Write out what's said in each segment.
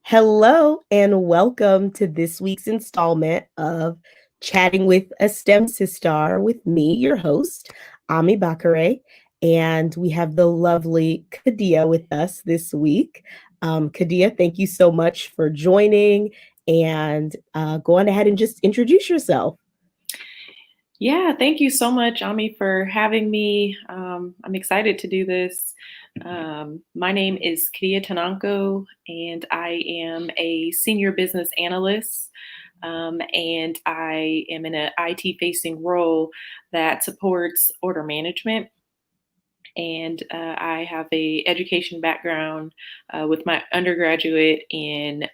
Hello and welcome to this week's installment of Chatting with a STEM Sister with me, your host, Ami Bakare. And we have the lovely Kadia with us this week. Kadia, thank you so much for joining and go on ahead and just introduce yourself. Yeah, thank you so much, Ami, for having me. I'm excited to do this. My name is Kadia Tanonko, and I am a senior business analyst. And I am in an IT-facing role that supports order management. And I have a education background with my undergraduate in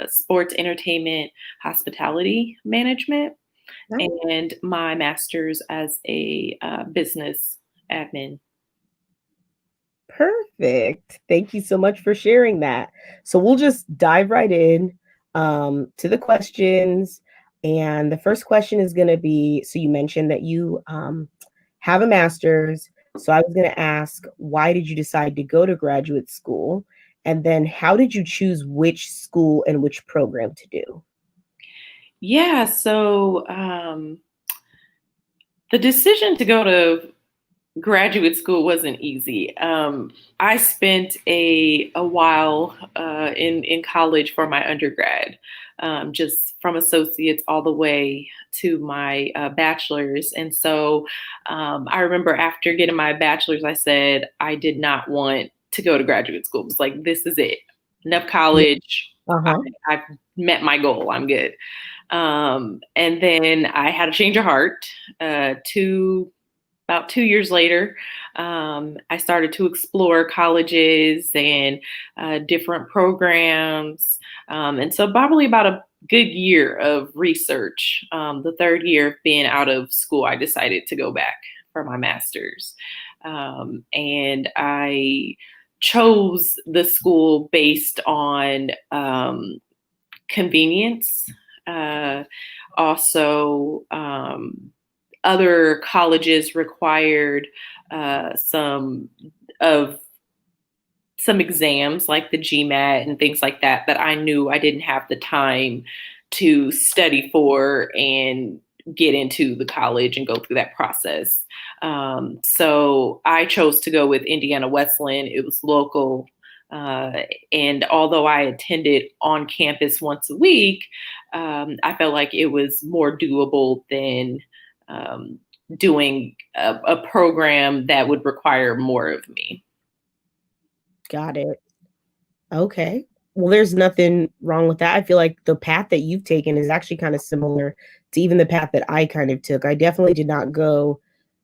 sports, entertainment, hospitality management and my master's as a business admin. Perfect. Thank you so much for sharing that. So we'll just dive right in to the questions. And the first question is going to be, so you mentioned that you have a master's. So I was going to ask, why did you decide to go to graduate school? And then how did you choose which school and which program to do? Yeah, so the decision to go to graduate school wasn't easy. I spent a while in college for my undergrad, just from associates all the way to my bachelor's. And so I remember after getting my bachelor's, I said I did not want to go to graduate school. It was like, this is it. Enough college. Uh-huh. I've met my goal. I'm good. And then I had a change of heart about 2 years later. I started to explore colleges and different programs. And so probably about a good year of research. The third year of being out of school, I decided to go back for my master's. And I chose the school based on convenience. Also, other colleges required some exams like the GMAT and things like that I knew I didn't have the time to study for and get into the college and go through that process. So I chose to go with Indiana Wesleyan. It was local. And although I attended on campus once a week, I felt like it was more doable than doing a program that would require more of me. Got it. Okay. Well, there's nothing wrong with that. I feel like the path that you've taken is actually kind of similar to even the path that I kind of took. I definitely did not go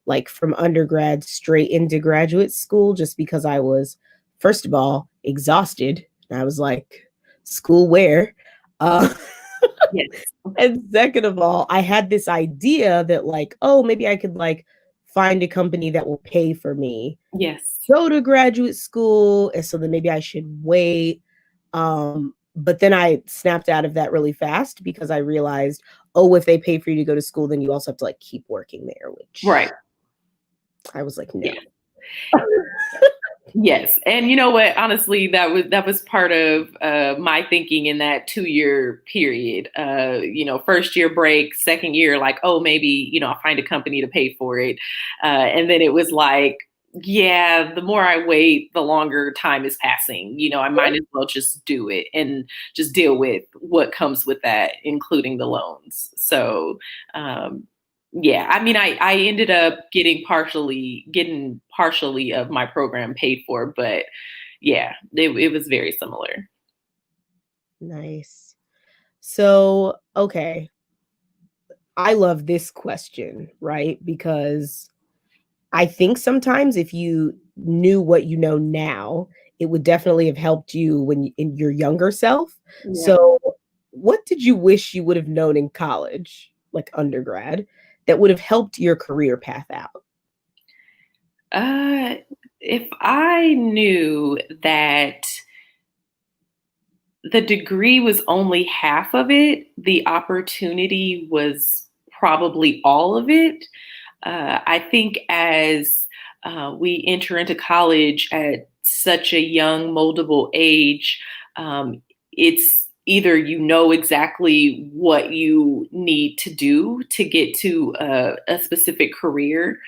like from undergrad straight into graduate school just because I was, first of all, exhausted. And I was like, school where? Yes. And second of all, I had this idea that like, oh, maybe I could like find a company that will pay for me Yes. go to graduate school, and so then maybe I should wait. But then I snapped out of that really fast because I realized, oh, if they pay for you to go to school, then you also have to like keep working there, which Right. I was like, no. Yeah. Yes. And you know what? Honestly, that was part of my thinking in that 2 year period. First year break, second year, like, oh, maybe, I'll find a company to pay for it. And then it was like, yeah, the more I wait, the longer time is passing. I might as well just do it and just deal with what comes with that, including the loans. So, yeah, I mean, I ended up getting partially of my program paid for, but yeah, it was very similar. Nice. So, okay. I love this question, right? Because I think sometimes if you knew what you know now, it would definitely have helped you when in your younger self. Yeah. So, what did you wish you would have known in college, like undergrad, that would have helped your career path out? If I knew that the degree was only half of it, the opportunity was probably all of it. I think as we enter into college at such a young, moldable age, it's either you know exactly what you need to do to get to a specific career,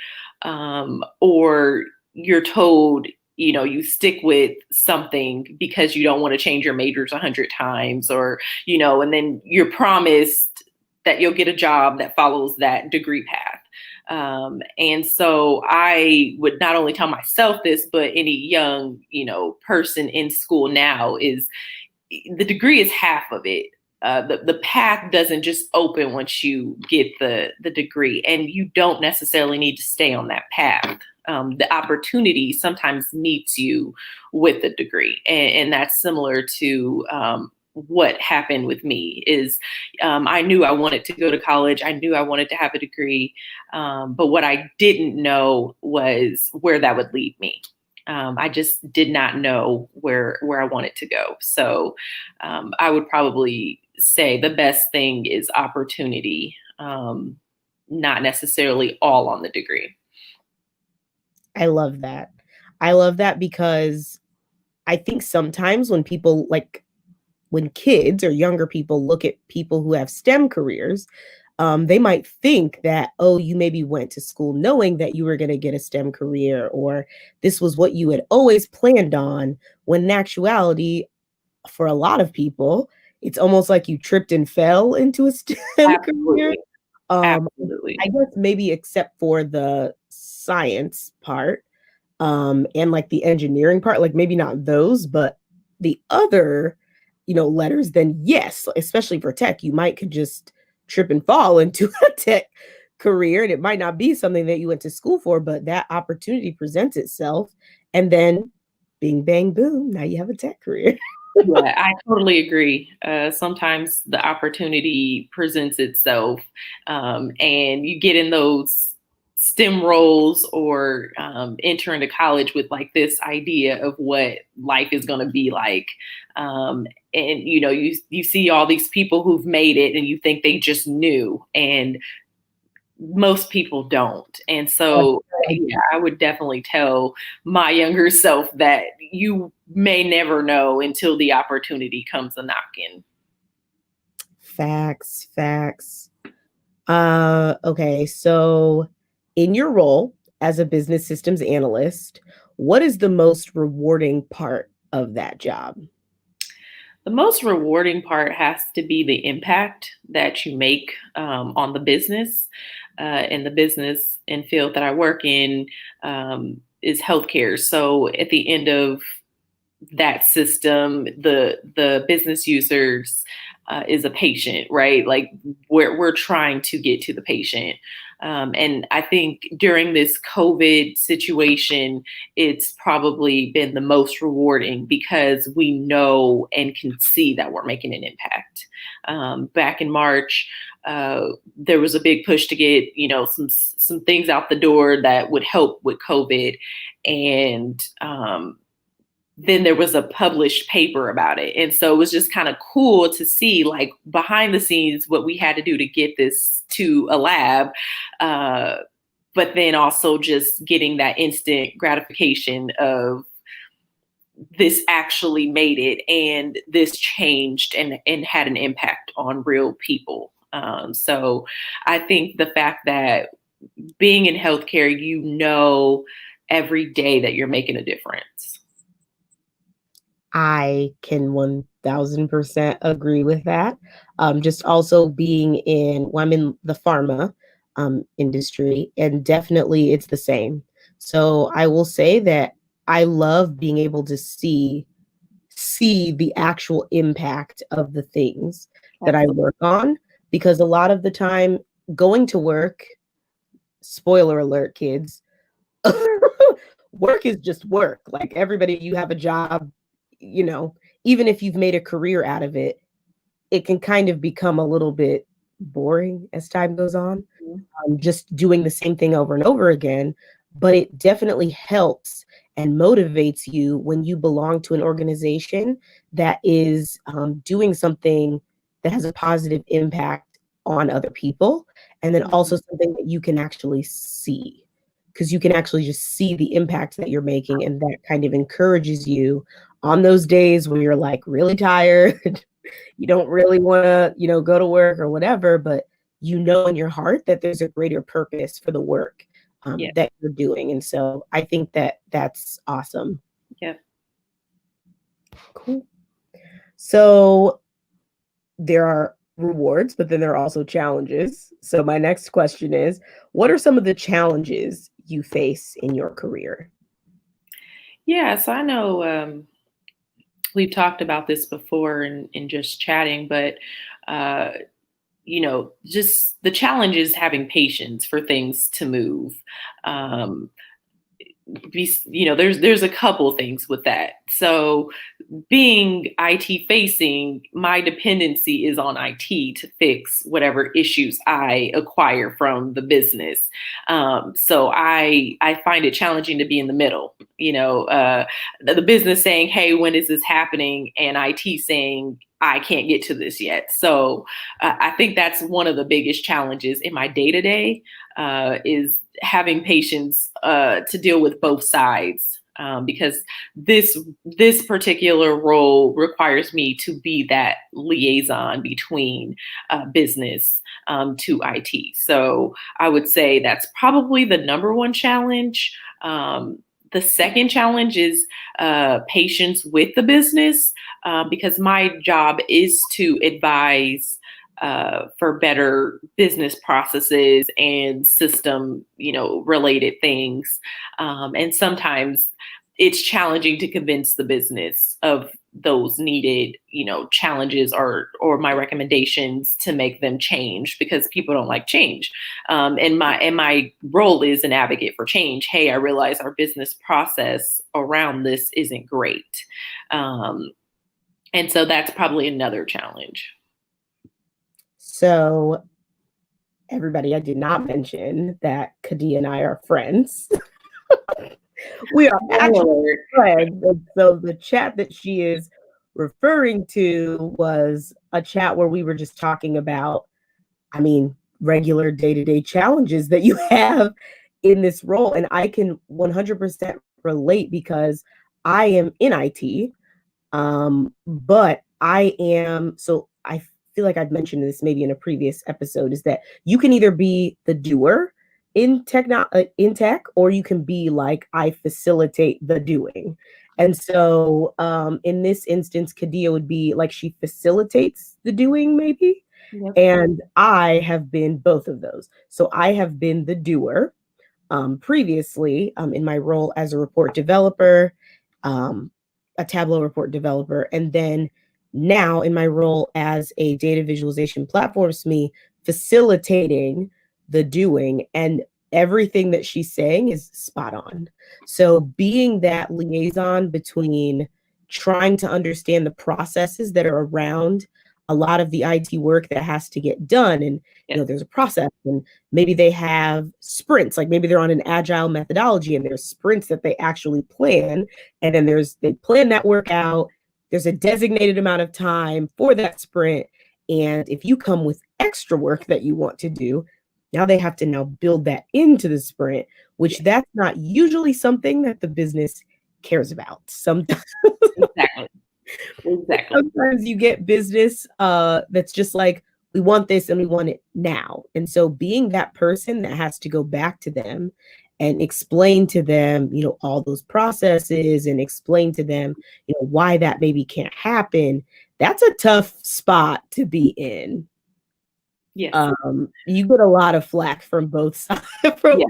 or you're told, you know, you stick with something because you don't want to change your majors 100 times, or, you know, and then you're promised that you'll get a job that follows that degree path. And so I would not only tell myself this, but any young, you know, person in school now is the degree is half of it. The path doesn't just open once you get the degree, and you don't necessarily need to stay on that path. The opportunity sometimes meets you with the degree, and that's similar to what happened with me. Is I knew I wanted to go to college. I knew I wanted to have a degree, but what I didn't know was where that would lead me. I just did not know where I wanted to go. So I would probably say the best thing is opportunity, not necessarily all on the degree. I love that. I love that because I think sometimes when people, like when kids or younger people look at people who have STEM careers, they might think that, oh, you maybe went to school knowing that you were going to get a STEM career, or this was what you had always planned on, when in actuality, for a lot of people, it's almost like you tripped and fell into a STEM career. Absolutely. I guess maybe except for the science part, and like the engineering part, like maybe not those, but the other, you know, letters, then yes, especially for tech, you might could just trip and fall into a tech career, and it might not be something that you went to school for, but that opportunity presents itself, and then bing, bang, boom, now you have a tech career. Yeah, I totally agree. Sometimes the opportunity presents itself, and you get in those STEM roles, or enter into college with like this idea of what life is going to be like. And you know, you see all these people who've made it, and you think they just knew, and most people don't. And so yeah, I would definitely tell my younger self that you may never know until the opportunity comes a knocking. Facts, facts. Okay, so in your role as a business systems analyst, what is the most rewarding part of that job? The most rewarding part has to be the impact that you make on the business. And the business and field that I work in is healthcare. So at the end of that system, the business users is a patient, right? Like we're trying to get to the patient. And I think during this COVID situation, it's probably been the most rewarding because we know and can see that we're making an impact. Back in March, there was a big push to get, you know, some things out the door that would help with COVID, and then there was a published paper about it. And so it was just kind of cool to see, like, behind the scenes what we had to do to get this to a lab. But then also just getting that instant gratification of this actually made it, and this changed and had an impact on real people. So I think the fact that being in healthcare, you know, every day that you're making a difference. I can 1000% agree with that. Just also being in, well, I'm in the pharma industry, and definitely it's the same. So I will say that I love being able to see the actual impact of the things that I work on, because a lot of the time going to work, spoiler alert, kids, work is just work. Like everybody, you have a job, you know, even if you've made a career out of it, it can kind of become a little bit boring as time goes on, just doing the same thing over and over again. But it definitely helps and motivates you when you belong to an organization that is doing something that has a positive impact on other people, and then also something that you can actually see, because you can actually just see the impact that you're making, and that kind of encourages you on those days where you're like really tired, you don't really want to, go to work or whatever, but you know in your heart that there's a greater purpose for the work Yeah. that you're doing. And so I think that that's awesome. Yeah. Cool. So there are rewards, but then there are also challenges. So my next question is, what are some of the challenges you face in your career? Yeah. So I know we've talked about this before in just chatting, but uh, just the challenge is having patience for things to move. Um, there's a couple things with that. So being IT facing, my dependency is on IT to fix whatever issues I acquire from the business. So I find it challenging to be in the middle. The business saying, "Hey, when is this happening?" and IT saying, "I can't get to this yet." So I think that's one of the biggest challenges in my day to day is having patience to deal with both sides. Because this particular role requires me to be that liaison between business to IT. So I would say that's probably the number one challenge. The second challenge is patience with the business, because my job is to advise for better business processes and system, related things. And sometimes it's challenging to convince the business of those needed, challenges or my recommendations to make them change, because people don't like change. And my role is an advocate for change. Hey, I realize our business process around this isn't great. And so that's probably another challenge. So everybody, I did not mention that Kadia and I are friends. We are actually friends. And so the chat that she is referring to was a chat where we were just talking about, regular day-to-day challenges that you have in this role. And I can 100% relate because I am in IT. But I feel like I've mentioned this maybe in a previous episode, is that you can either be the doer in tech, or you can be like, I facilitate the doing. And so in this instance, Kadia would be like, she facilitates the doing maybe. Yep. And I have been both of those. So I have been the doer previously in my role as a report developer, a Tableau report developer, and then now in my role as a data visualization platform SME, facilitating the doing. And everything that she's saying is spot on. So being that liaison between trying to understand the processes that are around a lot of the IT work that has to get done, and there's a process, and maybe they have sprints, like maybe they're on an agile methodology and there's sprints that they actually plan, and then they plan that work out. There's a designated amount of time for that sprint, and if you come with extra work that you want to do, now they have to now build that into the sprint, which that's not usually something that the business cares about. Sometimes Exactly. Sometimes you get business that's just like, we want this and we want it now. And so being that person that has to go back to them and explain to them, all those processes, and explain to them, why that maybe can't happen, that's a tough spot to be in. Yes. You get a lot of flack from both sides,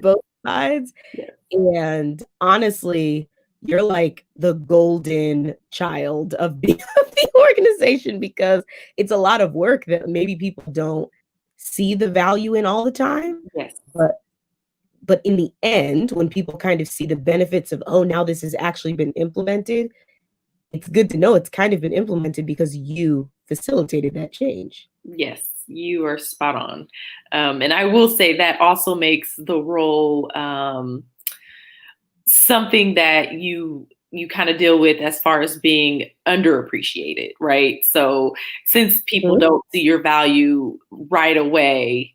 both sides. Yes. And honestly, you're like the golden child of the organization, because it's a lot of work that maybe people don't see the value in all the time. Yes. But in the end, when people kind of see the benefits of, oh, now this has actually been implemented, it's good to know it's kind of been implemented because you facilitated that change. Yes, you are spot on. And I will say that also makes the role something that you kind of deal with as far as being underappreciated, right? So since people don't see your value right away,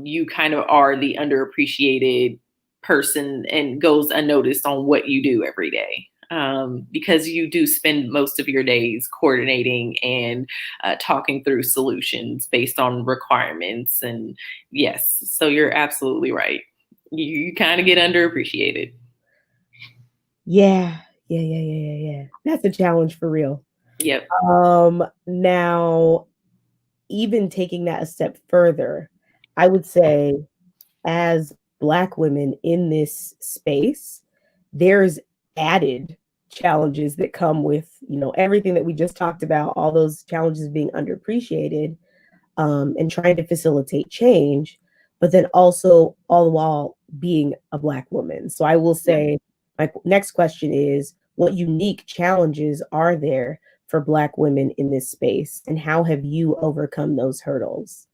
you kind of are the underappreciated person and goes unnoticed on what you do every day. because you do spend most of your days coordinating and talking through solutions based on requirements. And yes, so you're absolutely right. You kind of get underappreciated. Yeah. That's a challenge for real. Yep. Now, even taking that a step further, I would say as Black women in this space, there's added challenges that come with, everything that we just talked about, all those challenges being underappreciated, and trying to facilitate change, but then also all the while being a Black woman. So I will say, my next question is, what unique challenges are there for Black women in this space, and how have you overcome those hurdles?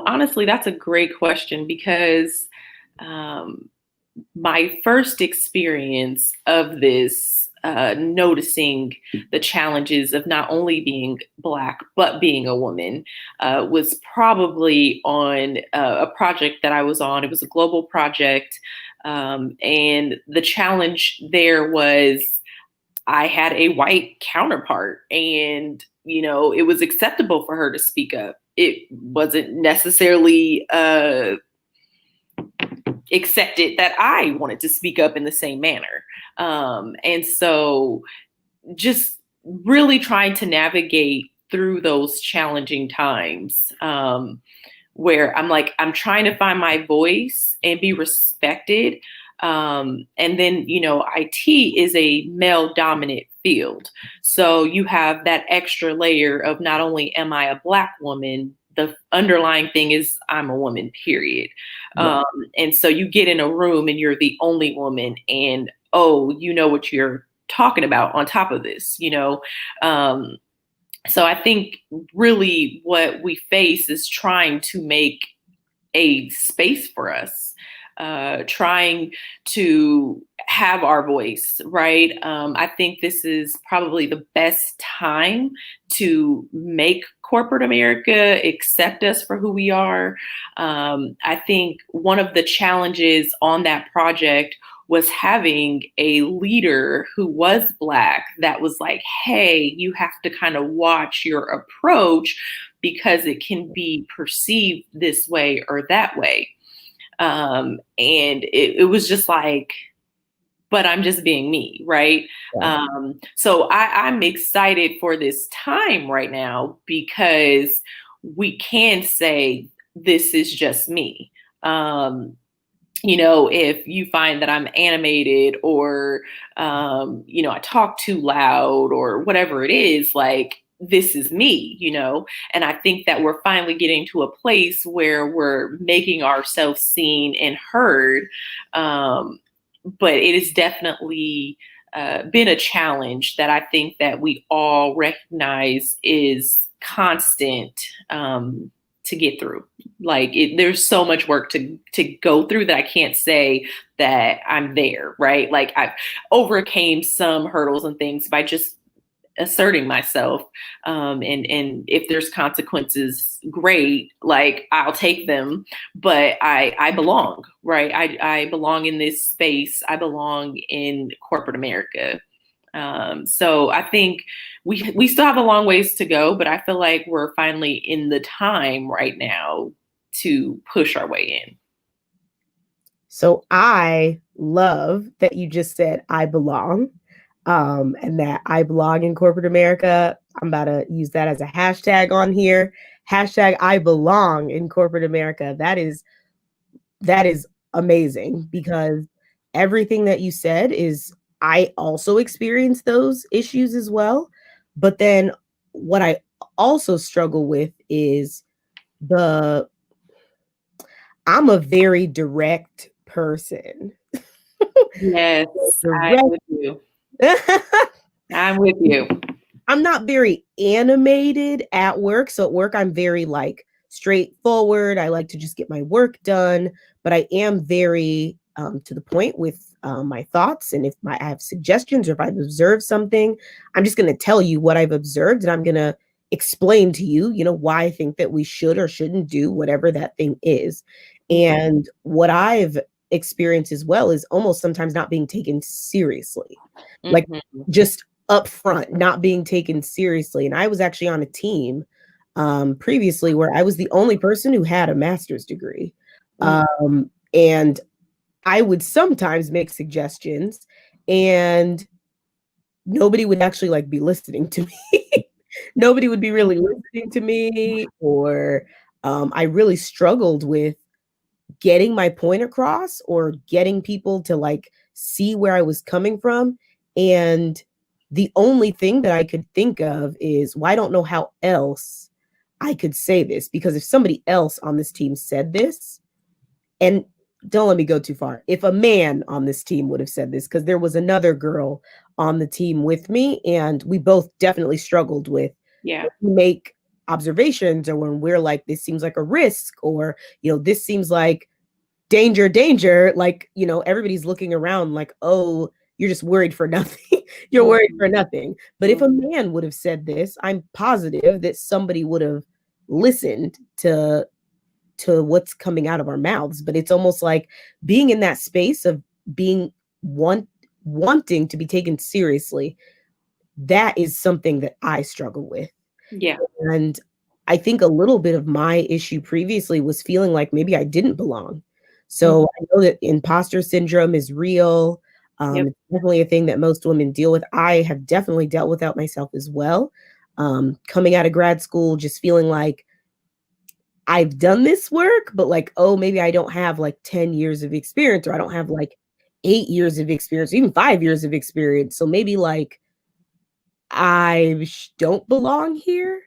Honestly, that's a great question because my first experience of this, noticing the challenges of not only being Black, but being a woman, was probably on a project that I was on. It was a global project. And the challenge there was I had a white counterpart, and it was acceptable for her to speak up. It wasn't necessarily accepted that I wanted to speak up in the same manner. And so just really trying to navigate through those challenging times, where I'm trying to find my voice and be respected. And then, IT is a male dominant field. So you have that extra layer of not only am I a Black woman, the underlying thing is I'm a woman, period. Yeah. And so you get in a room and you're the only woman, and you know what you're talking about on top of this, so I think really what we face is trying to make a space for us, trying to have our voice, right? I think this is probably the best time to make corporate America accept us for who we are. I think one of the challenges on that project was having a leader who was Black that was like, hey, you have to kind of watch your approach because it can be perceived this way or that way. And it was just like, but I'm just being me, right? Yeah. So I'm excited for this time right now because we can say, this is just me. If you find that I'm animated or, I talk too loud or whatever it is, like, this is me, and I think that we're finally getting to a place where we're making ourselves seen and heard. But it has definitely been a challenge that I think that we all recognize is constant, to get through. There's so much work to go through that I can't say that I'm there, right? Like, I've overcame some hurdles and things by just asserting myself. And if there's consequences, great, like, I'll take them, but I belong, right? I belong in this space. I belong in corporate America. So I think we still have a long ways to go, but I feel like we're finally in the time right now to push our way in. So I love that you just said I belong, and that I belong in corporate America. I'm about to use that as a hashtag on here. Hashtag I belong in corporate America. That is amazing, because everything that you said is, I also experienced those issues as well. But then what I also struggle with is I'm a very direct person. Yes, Direct. I'm with you. I'm with you. I'm not very animated at work. So at work, I'm very straightforward. I like to just get my work done, but I am very to the point with my thoughts. And if I have suggestions, or if I've observed something, I'm just going to tell you what I've observed, and I'm going to explain to you, why I think that we should or shouldn't do whatever that thing is. And what I've experience as well is almost sometimes not being taken seriously, like Mm-hmm. just upfront, not being taken seriously. And I was actually on a team previously where I was the only person who had a master's degree. And I would sometimes make suggestions and nobody would actually like be listening to me. Nobody would be really listening to me, or I really struggled with getting my point across or getting people to like see where I was coming from. And the only thing that I could think of is, well, I don't know how else I could say this, because if somebody else on this team said this, and don't let me go too far, if a man on this team would have said this, because there was another girl on the team with me, and we both definitely struggled with make observations, or when we're like, this seems like a risk, or, this seems like danger, like, everybody's looking around like, oh, you're just worried for nothing. You're worried for nothing. But if a man would have said this, I'm positive that somebody would have listened to what's coming out of our mouths. But it's almost like being in that space of being wanting to be taken seriously. That is something that I struggle with. Yeah. And I think a little bit of my issue previously was feeling like maybe I didn't belong. So I know that imposter syndrome is real. It's definitely a thing that most women deal with. I have definitely dealt with that myself as well. Coming out of grad school, just feeling like I've done this work, but like, oh, maybe I don't have like 10 years of experience, or I don't have like 8 years of experience, even 5 years of experience. So maybe like I don't belong here.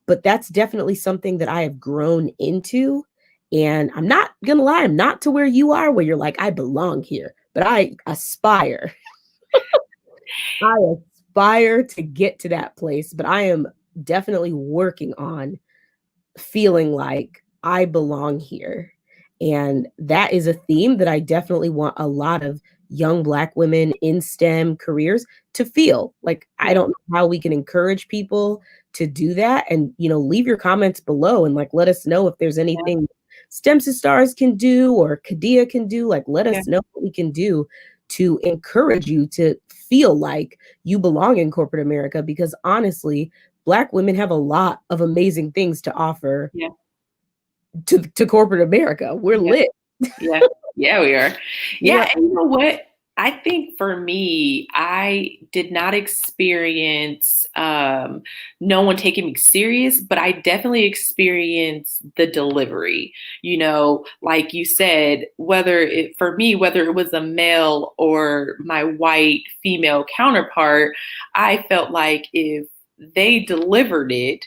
But that's definitely something that I have grown into. And I'm not gonna lie, I'm not to where you are, where you're like, I belong here, but I aspire. I aspire to get to that place, but I am definitely working on feeling like I belong here. And that is a theme that I definitely want a lot of young Black women in STEM careers to feel. Like, I don't know how we can encourage people to do that. And, leave your comments below and like, let us know if there's anything STEM Stars can do or Kadia can do. Like, let us know what we can do to encourage you to feel like you belong in corporate America, because honestly, Black women have a lot of amazing things to offer to corporate America. We're lit. Yeah, we are. Yeah, and you know what? I think for me, I did not experience no one taking me serious, but I definitely experienced the delivery. Like you said, whether it was a male or my white female counterpart, I felt like if they delivered it,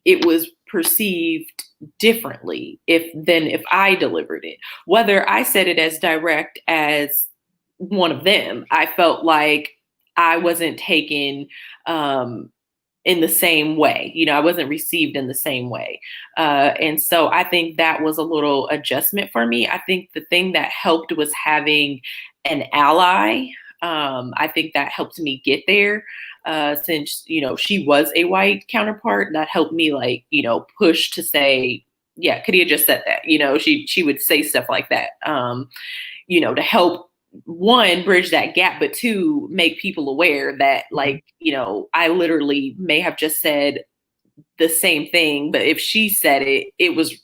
it was perceived differently if I delivered it. Whether I said it as direct as one of them, I felt like I wasn't taken in the same way. I wasn't received in the same way. And so I think that was a little adjustment for me. I think the thing that helped was having an ally. I think that helped me get there. Since, she was a white counterpart, that helped me push to say, yeah, Kadia just said that, she would say stuff like that, to help, one, bridge that gap, but two, make people aware that I literally may have just said the same thing, but if she said it, it was,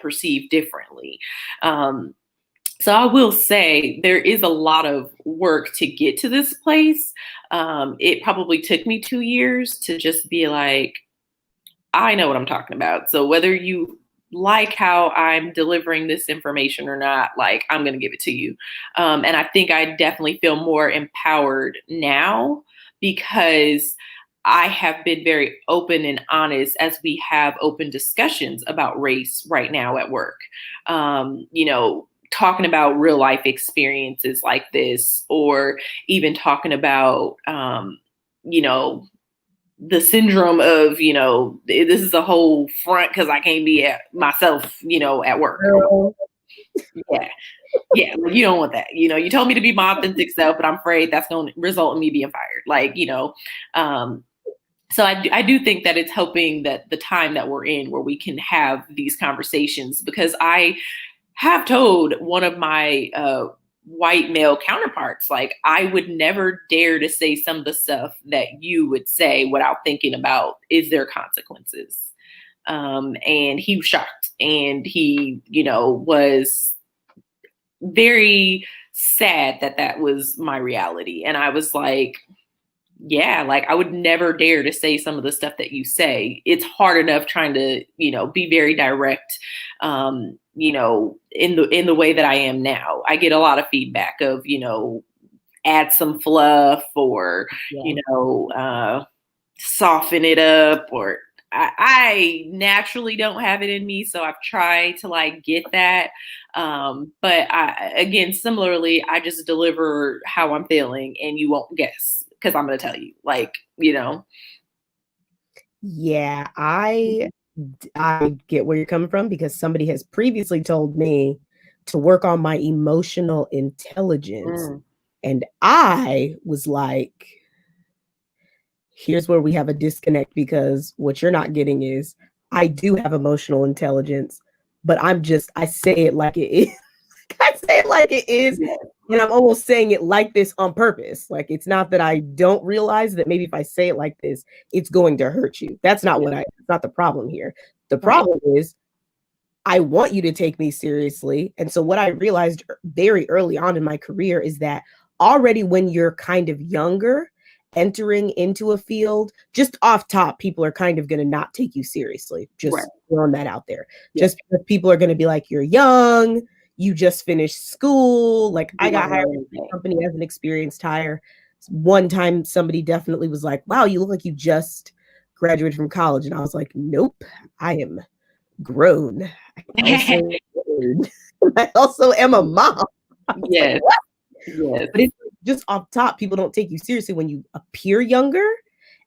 perceived differently. So I will say there is a lot of work to get to this place. It probably took me 2 years to just be like, I know what I'm talking about. So whether you like how I'm delivering this information or not, like, I'm going to give it to you. And I think I definitely feel more empowered now because I have been very open and honest as we have open discussions about race right now at work. Talking about real life experiences like this, or even talking about, the syndrome of, this is a whole front because I can't be at myself, at work. Yeah. Yeah. You don't want that. You told me to be my authentic self, but I'm afraid that's going to result in me being fired. So I do think that it's helping that the time that we're in where we can have these conversations, because I have told one of my white male counterparts. Like, I would never dare to say some of the stuff that you would say without thinking about, is there consequences? And he was shocked, and he, was very sad that that was my reality. And I was like, yeah, like, I would never dare to say some of the stuff that you say. It's hard enough trying to, be very direct, in the way that I am now. I get a lot of feedback of, add some fluff, or, soften it up, or I naturally don't have it in me. So I've tried to like get that. But again, similarly, I just deliver how I'm feeling, and you won't guess, because I'm going to tell you, like, Yeah, I get where you're coming from, because somebody has previously told me to work on my emotional intelligence. And I was like, here's where we have a disconnect, because what you're not getting is I do have emotional intelligence, but I say it like it is. I say it like it is. And I'm almost saying it like this on purpose. Like, it's not that I don't realize that maybe if I say it like this, it's going to hurt you. That's not it's not the problem here. The problem is I want you to take me seriously. And so what I realized very early on in my career is that already when you're kind of younger, entering into a field, just off top, people are kind of going to not take you seriously. Just throwing that out there. Just because people are going to be like, you're young, you just finished school. Like, I got hired in a company as an experienced hire. One time somebody definitely was like, wow, you look like you just graduated from college. And I was like, nope, I am grown. I also am a mom. Yes. Like, yes. But it's just off top, people don't take you seriously when you appear younger.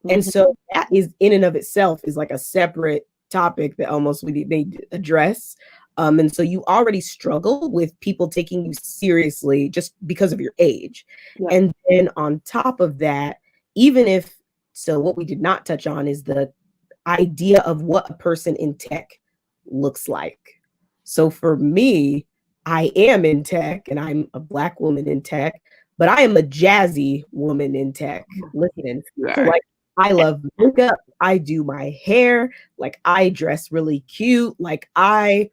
And so that is in and of itself is like a separate topic that almost we need to address. And so you already struggle with people taking you seriously just because of your age. And then on top of that, what we did not touch on is the idea of what a person in tech looks like. So for me, I am in tech, and I'm a Black woman in tech, but I am a jazzy woman in tech. Listen, so like, I love makeup. I do my hair. Like, I dress really cute. Like, I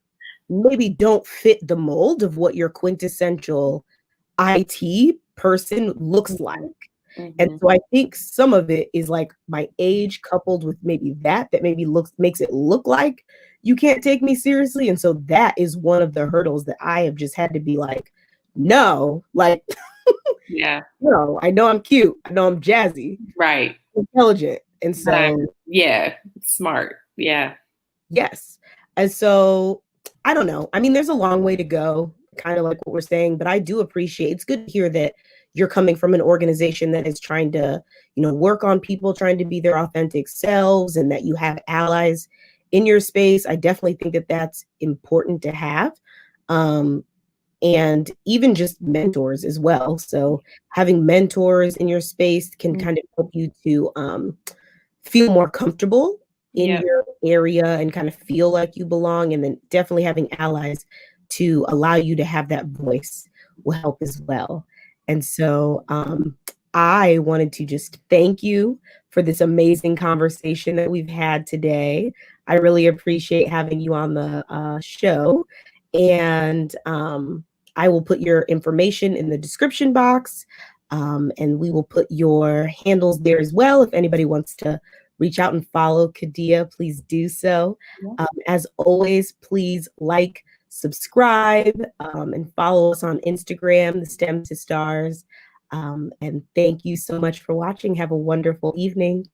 maybe don't fit the mold of what your quintessential IT person looks like. And so I think some of it is like my age coupled with maybe that maybe makes it look like you can't take me seriously. And so that is one of the hurdles that I have just had to be like, no, like, no, I know I'm cute. I know I'm jazzy. Right. Intelligent. And so, smart. Yeah. Yes. And so, I don't know. I mean, there's a long way to go, kind of like what we're saying, but I do appreciate, it's good to hear that you're coming from an organization that is trying to, work on people trying to be their authentic selves, and that you have allies in your space. I definitely think that that's important to have. And even just mentors as well. So having mentors in your space can kind of help you to feel more comfortable in your area and kind of feel like you belong. And then definitely having allies to allow you to have that voice will help as well. And so I wanted to just thank you for this amazing conversation that we've had today. I really appreciate having you on the show. And I will put your information in the description box, and we will put your handles there as well. If anybody wants to reach out and follow Kadia, please do so. As always, please like, subscribe, and follow us on Instagram, the STEM to Stars. And thank you so much for watching. Have a wonderful evening.